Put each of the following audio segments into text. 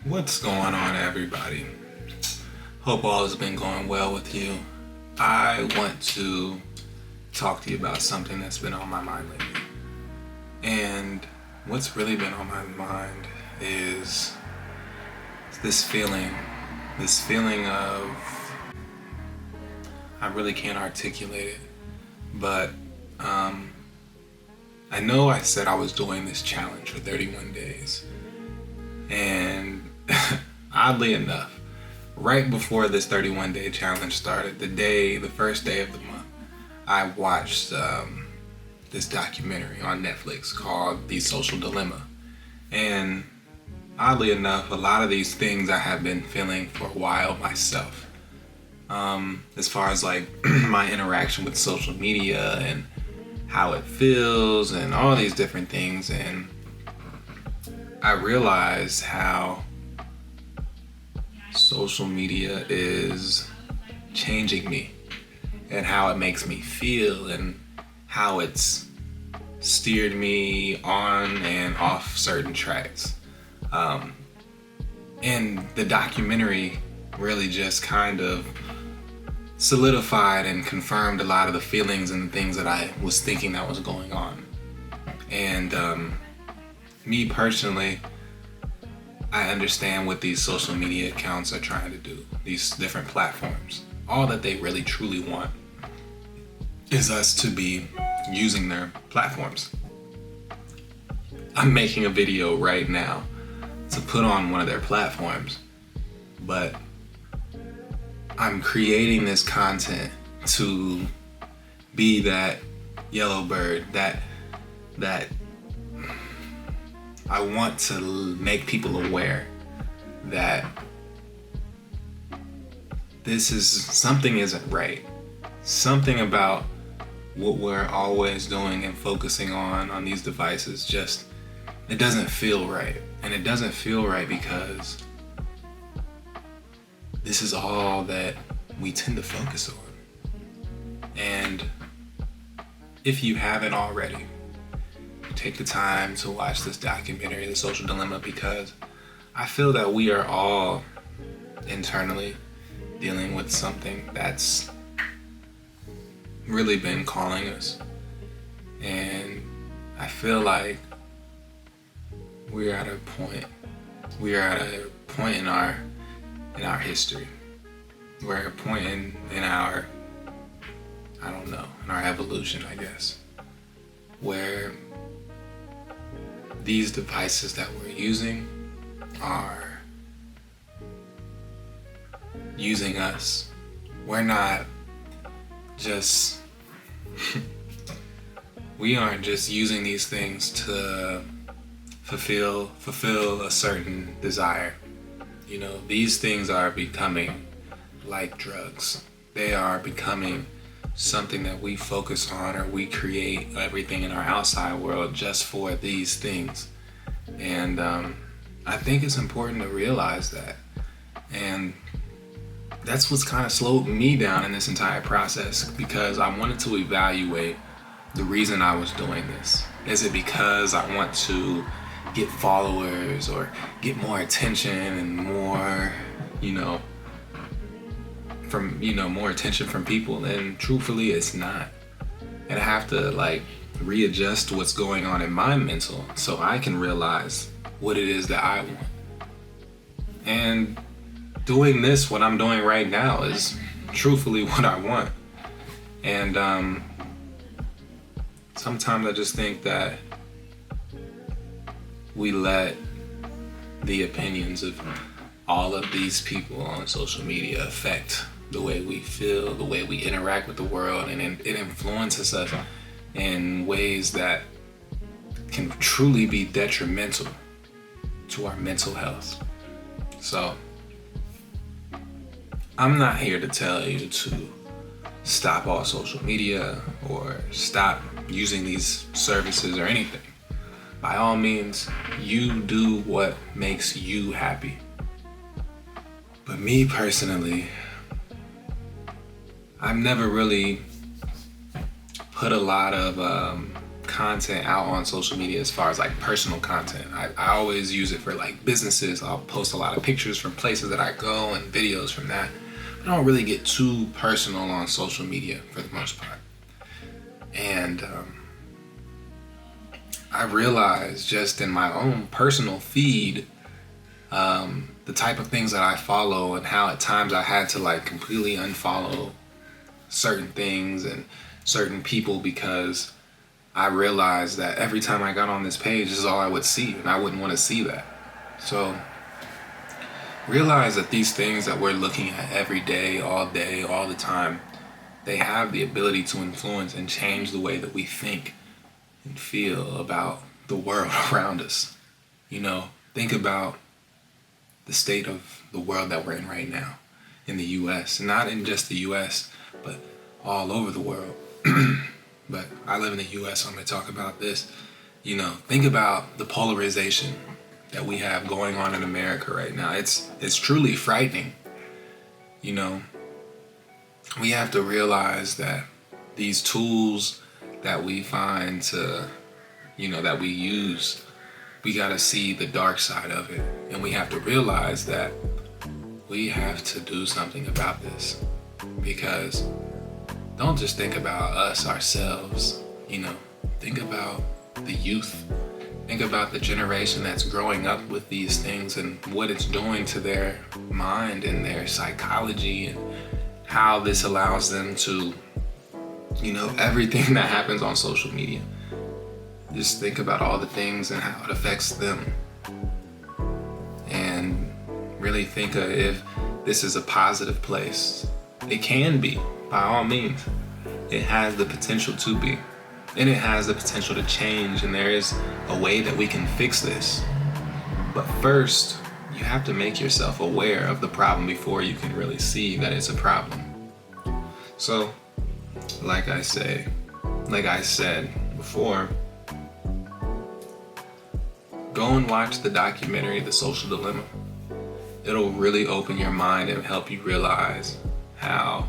What's going on, everybody? Hope all has been going well with you. I want to talk to you about something that's been on my mind lately. And what's really been on my mind is this feeling of, I really can't articulate it, but I know I said I was doing this challenge for 31 days. And oddly enough, right before this 31-day challenge started, the first day of the month, I watched this documentary on Netflix called The Social Dilemma. And oddly enough, a lot of these things I have been feeling for a while myself. As far as like my interaction with social media and how it feels and all these different things. And I realized how social media is changing me and how it makes me feel and how it's steered me on and off certain tracks. And the documentary really just kind of solidified and confirmed a lot of the feelings and things that I was thinking that was going on. And me personally, I understand what these social media accounts are trying to do, these different platforms. All that they really truly want is us to be using their platforms. I'm making a video right now to put on one of their platforms, but I'm creating this content to be that yellow bird, that I want to make people aware that something isn't right. Something about what we're always doing and focusing on these devices, just, it doesn't feel right. And it doesn't feel right because this is all that we tend to focus on. And if you haven't already, take the time to watch this documentary, The Social Dilemma, because I feel that we are all internally dealing with something that's really been calling us. And I feel like we are at a point in our history. We're at a point in our, in our evolution, I guess, where these devices that we're using are using us. We're not just, we aren't just using these things to fulfill a certain desire. You know, these things are becoming like drugs. They are becoming something that we focus on, or we create everything in our outside world just for these things. And I think it's important to realize that. And that's what's kind of slowed me down in this entire process, because I wanted to evaluate the reason I was doing this. Is it because I want to get followers or get more attention and more, more attention from people? And truthfully, it's not. And I have to readjust what's going on in my mental so I can realize what it is that I want. And doing this, what I'm doing right now, is truthfully what I want. And sometimes I just think that we let the opinions of all of these people on social media affect the way we feel, the way we interact with the world, and it influences us in ways that can truly be detrimental to our mental health. So I'm not here to tell you to stop all social media or stop using these services or anything. By all means, you do what makes you happy. But me personally, I've never really put a lot of content out on social media as far as like personal content. I always use it for like businesses. I'll post a lot of pictures from places that I go and videos from that. I don't really get too personal on social media for the most part. And I realized just in my own personal feed, the type of things that I follow and how at times I had to like completely unfollow certain things and certain people because I realized that every time I got on this page, this is all I would see, and I wouldn't want to see that. So realize that these things that we're looking at every day, all the time, they have the ability to influence and change the way that we think and feel about the world around us. You know, think about the state of the world that we're in right now in the US, not in just the US, but all over the world. But I live in the US, so I'm going to talk about this. You know, think about the polarization that we have going on in America right now. It's truly frightening. You know, we have to realize that these tools that we find to, you know, that we use, we got to see the dark side of it. And we have to realize that we have to do something about this. Because don't just think about us, ourselves, you know, think about the youth. Think about the generation that's growing up with these things and what it's doing to their mind and their psychology and how this allows them to, you know, everything that happens on social media. Just think about all the things and how it affects them. And really think of if this is a positive place. It can be, by all means. It has the potential to be. And it has the potential to change, and there is a way that we can fix this. But first, you have to make yourself aware of the problem before you can really see that it's a problem. So, like I said before, go and watch the documentary, The Social Dilemma. It'll really open your mind and help you realize how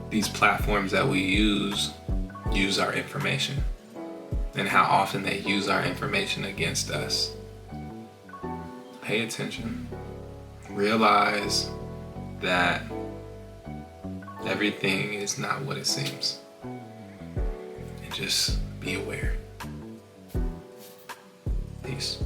these platforms that we use our information and how often they use our information against us. Pay attention. Realize that everything is not what it seems. And just be aware. Peace.